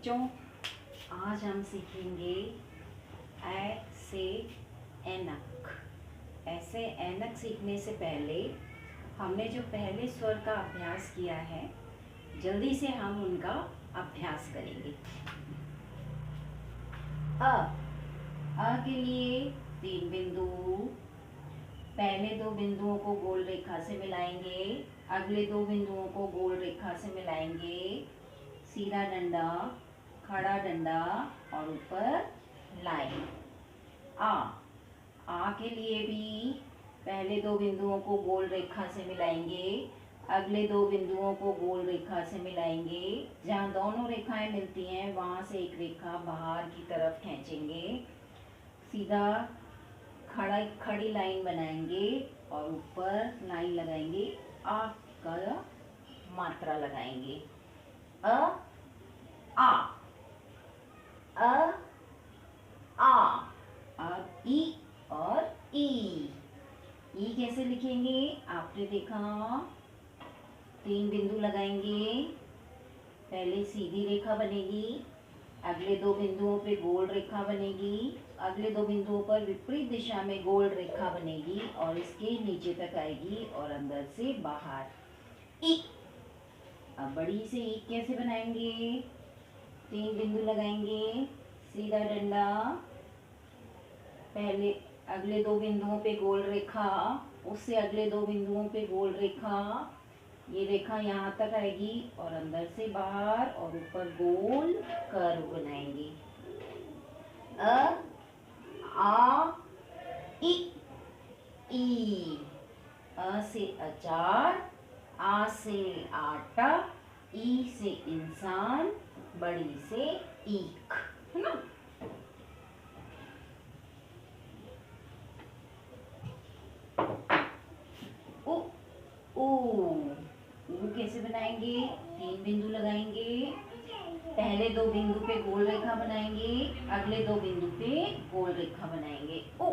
बच्चों, आज हम सीखेंगे ऐ से ऐनक। ऐसे ऐनक सीखने से पहले हमने जो पहले स्वर का अभ्यास किया है, जल्दी से हम उनका अभ्यास करेंगे। अ के लिए 3 बिंदु। पहले 2 बिंदुओं को गोल रेखा से मिलाएंगे, अगले 2 बिंदुओं को गोल रेखा से मिलाएंगे। सीधा डंडा, खड़ा डंडा और ऊपर लाइन। आ के लिए भी पहले 2 बिंदुओं को गोल रेखा से मिलाएंगे, अगले 2 बिंदुओं को गोल रेखा से मिलाएंगे। जहाँ दोनों रेखाएं मिलती हैं वहाँ से एक रेखा बाहर की तरफ खींचेंगे। सीधा खड़ी लाइन बनाएंगे और ऊपर लाइन लगाएंगे। आ का मात्रा लगाएंगे। आ अब ई और ई कैसे लिखेंगे? आपने देखा, 3 बिंदु लगाएंगे। पहले सीधी रेखा बनेगी, अगले 2 बिंदुओं पे गोल रेखा बनेगी, अगले 2 बिंदुओं पर विपरीत दिशा में गोल रेखा बनेगी और इसके नीचे तक आएगी और अंदर से बाहर ई। अब बड़ी से ई कैसे बनाएंगे? 3 बिंदु लगाएंगे, सीधा डंडा, पहले अगले 2 बिंदुओं पे गोल रेखा, उससे अगले 2 बिंदुओं पे गोल रेखा। ये रेखा यहाँ तक आएगी और अंदर से बाहर और ऊपर गोल कर्व बनाएंगे। आ ई। अ से अचार, आ से आटा, ई से इंसान, बड़ी से ईख, है ना? ऊ कैसे बनाएंगे? 3 बिंदु लगाएंगे, पहले 2 बिंदु पे गोल रेखा बनाएंगे, अगले 2 बिंदु पे गोल रेखा बनाएंगे। ऊ।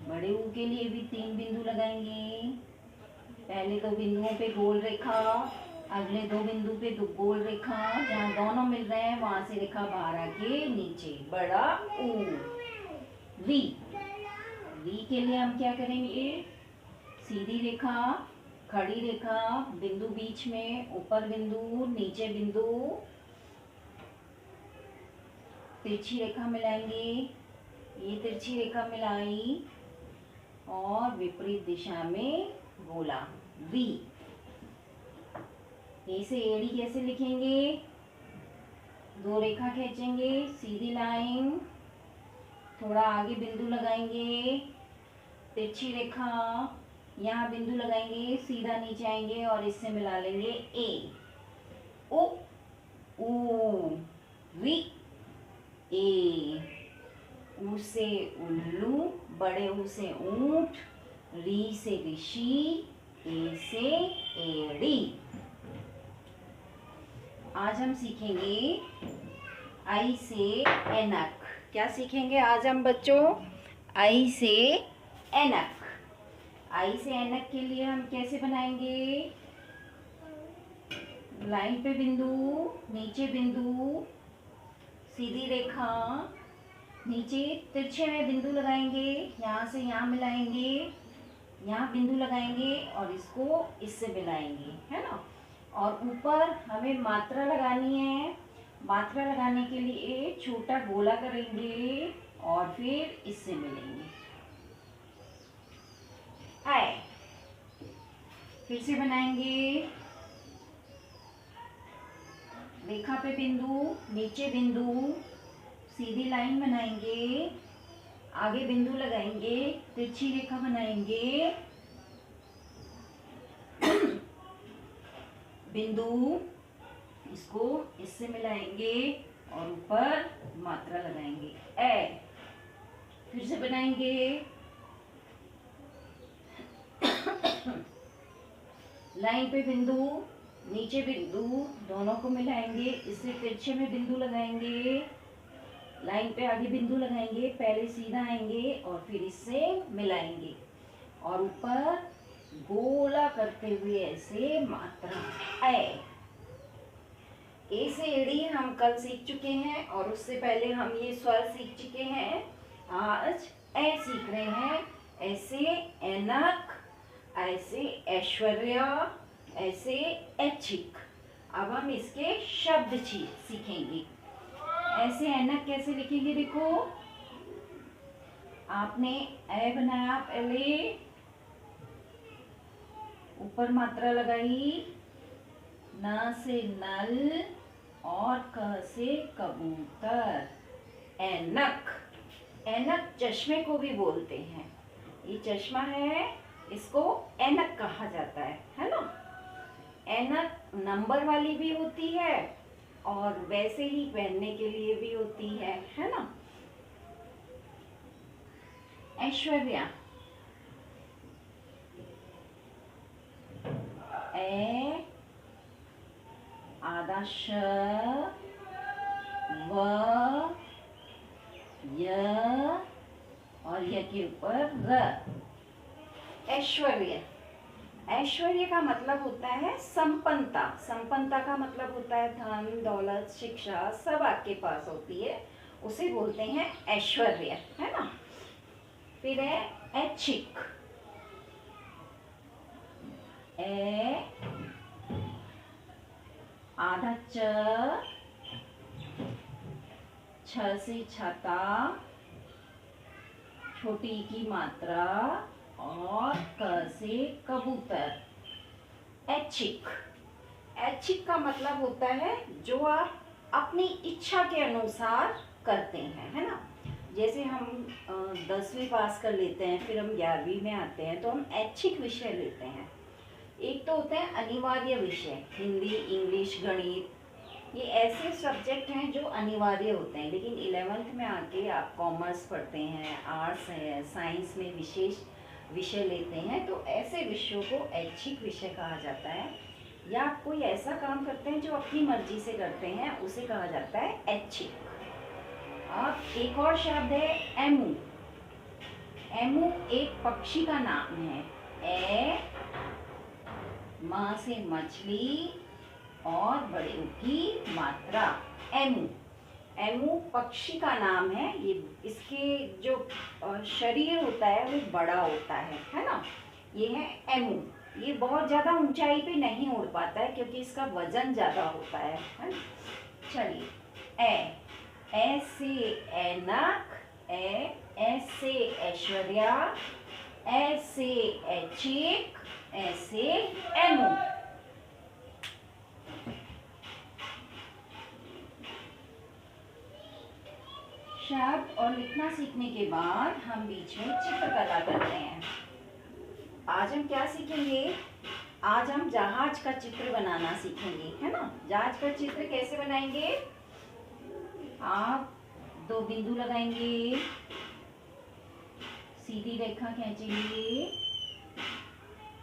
बड़े ऊ के लिए भी 3 बिंदु लगाएंगे, पहले 2 बिंदुओं पे गोल रेखा, अगले 2 बिंदु पे गोल रेखा। जहाँ दोनों मिल रहे हैं वहां से रेखा बाहर आके नीचे, बड़ा ऊ। वी के लिए हम क्या करेंगे? सीधी रेखा, खड़ी रेखा, बिंदु बीच में, ऊपर बिंदु, नीचे बिंदु, तिरछी रेखा मिलाएंगे। ये तिरछी रेखा मिलाई और विपरीत दिशा में गोला वी। ऐसे एड़ी कैसे लिखेंगे? 2 रेखा खींचेंगे, सीधी लाइन, थोड़ा आगे बिंदु लगाएंगे, तिरछी रेखा, यहाँ बिंदु लगाएंगे, सीधा नीचे आएंगे और इससे मिला लेंगे ए। ओ ऊ वी ए। ऊ से उल्लू, बड़े ऊ से ऊंट, री से ऋषि, ए से एड़ी। आज हम सीखेंगे आई से ऐनक। क्या सीखेंगे आज हम बच्चों? आई से ऐनक। आई से ऐनक के लिए हम कैसे बनाएंगे? लाइन पे बिंदु, नीचे बिंदु, सीधी रेखा, नीचे तिरछे में बिंदु लगाएंगे, यहाँ से यहाँ मिलाएंगे, यहाँ बिंदु लगाएंगे और इसको इससे मिलाएंगे, है ना? और ऊपर हमें मात्रा लगानी है। मात्रा लगाने के लिए छोटा गोला करेंगे और फिर इससे मिलेंगे। आए, फिर से बनाएंगे। रेखा पे बिंदु, नीचे बिंदु, सीधी लाइन बनाएंगे, आगे बिंदु लगाएंगे, तिरछी रेखा बनाएंगे, बिंदु, इसको इससे मिलाएंगे और ऊपर मात्रा लगाएंगे। ए, फिर से बनाएंगे। लाइन पे बिंदु, नीचे बिंदु, दोनों को मिलाएंगे, इससे तिरछे में बिंदु लगाएंगे, लाइन पे आगे बिंदु लगाएंगे, पहले सीधा आएंगे और फिर इससे मिलाएंगे और ऊपर गोला करते हुए ऐसे मात्रा। ए ए से एड़ी हम कल सीख चुके हैं और उससे पहले हम ये स्वर सीख चुके हैं। आज ए सीख रहे हैं। ऐसे ऐनक, ऐसे ऐश्वर्या, ऐसे ऐच्छिक। अब हम इसके शब्द सीखेंगे। ऐसे ऐनक कैसे लिखेंगे? देखो, आपने ए बनाया, पहले ऊपर मात्रा लगाई, न से नल और क से कबूतर। ऐनक, ऐनक चश्मे को भी बोलते हैं। ये चश्मा है, इसको ऐनक कहा जाता है ना। ऐनक नंबर वाली भी होती है और वैसे ही पहनने के लिए भी होती है ना। ऐश्वर्या, ए आधा श, व, य और य के ऊपर र। ऐश्वर्य, ऐश्वर्य का मतलब होता है संपन्नता। संपन्नता का मतलब होता है धन, दौलत, शिक्षा सब आपके पास होती है, उसे बोलते हैं ऐश्वर्य, है ना। फिर है ऐच्छिक, ए आधा च, छ से छता, छोटी की मात्रा और क से कबूतर। ऐच्छिक, ऐच्छिक का मतलब होता है जो आप अपनी इच्छा के अनुसार करते हैं, है ना। जैसे हम 10वीं पास कर लेते हैं, फिर हम 11वीं में आते हैं तो हम ऐच्छिक विषय लेते हैं। एक तो होते हैं अनिवार्य विषय, हिंदी, इंग्लिश, गणित, ये ऐसे सब्जेक्ट हैं जो अनिवार्य होते हैं। लेकिन 11th में आके आप कॉमर्स पढ़ते हैं, आर्ट्स है, साइंस में विशेष विषय लेते हैं, तो ऐसे विषयों को ऐच्छिक विषय कहा जाता है। या आप कोई ऐसा काम करते हैं जो अपनी मर्जी से करते हैं, उसे कहा जाता है ऐच्छिक। अब एक और शब्द है एमू। एमू एक पक्षी का नाम है। ए माँ से मछली और बड़े की मात्रा। एमू, एमू पक्षी का नाम है। ये इसके जो शरीर होता है वो बड़ा होता है ना। ये है एमू। ये बहुत ज़्यादा ऊंचाई पे नहीं उड़ पाता है क्योंकि इसका वजन ज़्यादा होता है ना। चलिए, ए से ऐनक, ए से ऐश्वर्या, ए से ऐच्छिक, ए से एमू। शब्द और लिखना सीखने के बाद हम बीच में चित्रकला करते हैं। आज हम क्या सीखेंगे? आज हम जहाज का चित्र बनाना सीखेंगे, है ना। जहाज का चित्र कैसे बनाएंगे? आप 2 बिंदु लगाएंगे, सीधी रेखा खींचेंगे,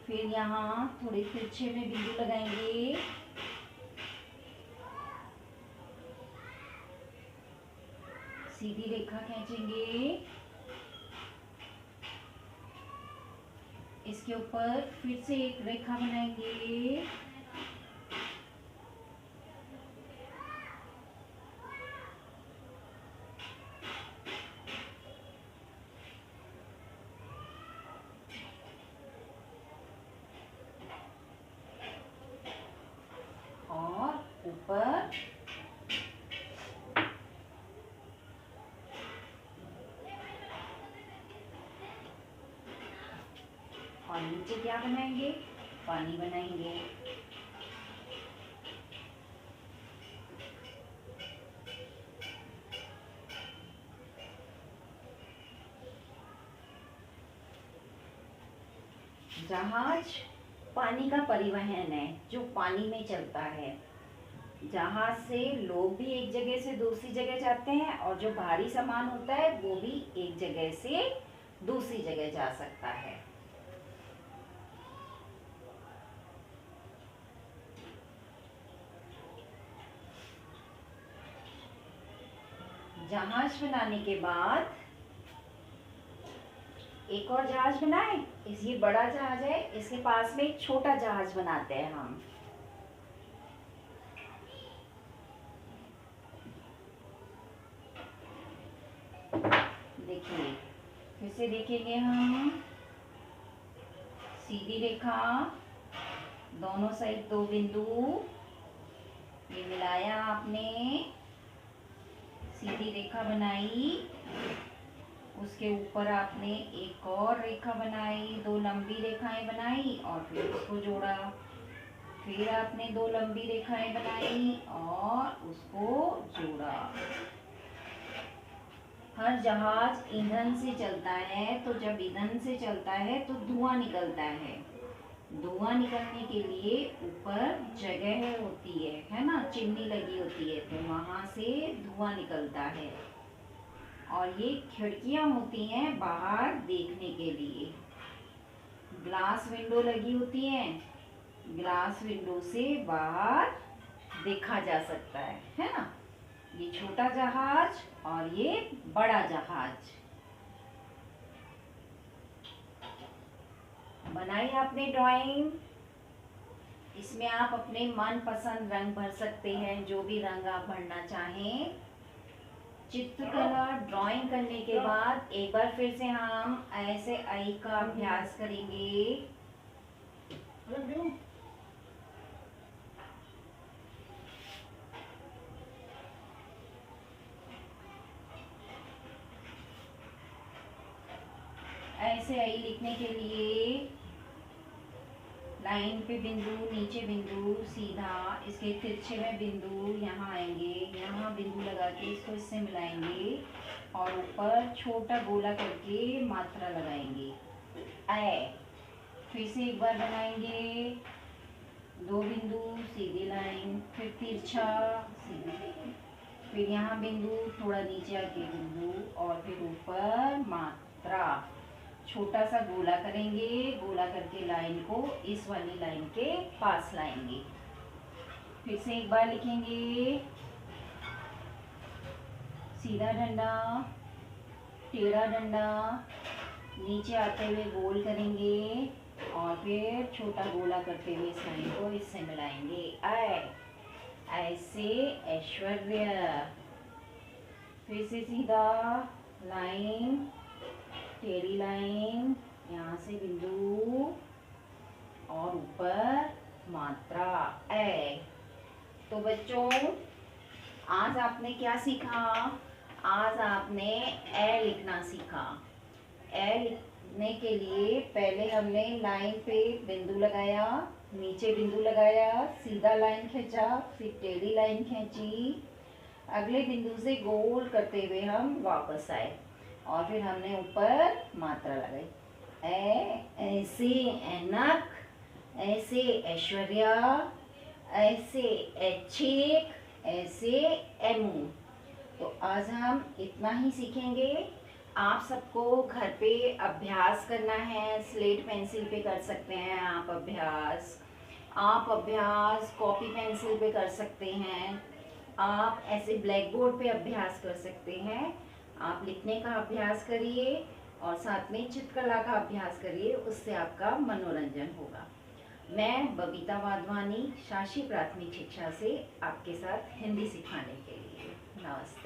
फिर यहाँ थोड़े तिरछे में बिंदु लगाएंगे, सीधी रेखा खींचेंगे, इसके ऊपर फिर से एक रेखा बनाएंगे, और ऊपर और नीचे क्या बनाएंगे? पानी बनाएंगे। जहाज पानी का परिवहन है जो पानी में चलता है। जहाज से लोग भी एक जगह से दूसरी जगह जाते हैं और जो भारी सामान होता है वो भी एक जगह से दूसरी जगह जा सकता है। जहाज बनाने के बाद एक और जहाज बनाए। ये बड़ा जहाज है, इसके पास में एक छोटा जहाज बनाते हैं हम। फिर से देखेंगे हम। सीधी रेखा, दोनों साइड 2 बिंदु, ये मिलाया आपने, सीधी रेखा बनाई, उसके ऊपर आपने एक और रेखा बनाई, 2 लंबी रेखाएं बनाई और फिर उसको जोड़ा। फिर आपने 2 लंबी रेखाएं बनाई और उसको जोड़ा। हर जहाज ईंधन से चलता है, तो जब ईंधन से चलता है तो धुआं निकलता है। धुआं निकलने के लिए ऊपर जगह होती है ना, चिमनी लगी होती है, तो वहां से धुआं निकलता है। और ये खिड़कियां होती हैं बाहर देखने के लिए। ग्लास विंडो लगी होती हैं, ग्लास विंडो से बाहर देखा जा सकता है ना। ये छोटा जहाज और ये बड़ा जहाज। बनाई आपने ड्राइंग। इसमें आप अपने मनपसंद रंग भर सकते हैं, जो भी रंग आप भरना चाहें। चित्रकला ड्राइंग करने के बाद एक बार फिर से हम ऐसे आई का अभ्यास करेंगे। ऐसे आई लिखने के लिए लाइन पे बिंदु, नीचे बिंदु, सीधा, इसके तिरछे में बिंदु यहाँ आएंगे, यहाँ बिंदु लगा के इसको इससे मिलाएंगे और ऊपर छोटा गोला करके मात्रा लगाएंगे ऐ। फिर से एक बार बनाएंगे, 2 बिंदु, सीधी लाइन, फिर तिरछा, सीधी, फिर यहाँ बिंदु, थोड़ा नीचे आके बिंदु और फिर ऊपर मात्रा। छोटा सा गोला करेंगे, गोला करके लाइन को इस वाली लाइन के पास लाएंगे। फिर से एक बार लिखेंगे, सीधा डंडा, टेढ़ा डंडा, नीचे आते हुए गोल करेंगे और फिर छोटा गोला करते हुए इस लाइन को इससे मिलाएंगे ऐ। ऐसे ऐश्वर्य। फिर से सीधा लाइन, टेढ़ी लाइन, यहाँ से बिंदु और ऊपर मात्रा ऐ। तो बच्चों, आज आपने क्या सीखा? आज आपने ए लिखना सीखा। ए लिखने के लिए पहले हमने लाइन पे बिंदु लगाया, नीचे बिंदु लगाया, सीधा लाइन खींचा, फिर टेढ़ी लाइन खींची, अगले बिंदु से गोल करते हुए हम वापस आए और फिर हमने ऊपर मात्रा लगाई ऐसे ऐनक, ऐसे ऐश्वर्या, ऐसे ऐच्छिक, ऐसे एमू। तो आज हम इतना ही सीखेंगे। आप सबको घर पे अभ्यास करना है, स्लेट पेंसिल पे कर सकते हैं आप अभ्यास कॉपी पेंसिल पे कर सकते हैं, आप ऐसे ब्लैक बोर्ड पे अभ्यास कर सकते हैं। आप लिखने का अभ्यास करिए और साथ में चित्रकला का अभ्यास करिए, उससे आपका मनोरंजन होगा। मैं बबीता वाधवानी शासी प्राथमिक शिक्षा से आपके साथ हिंदी सिखाने के लिए। नमस्ते।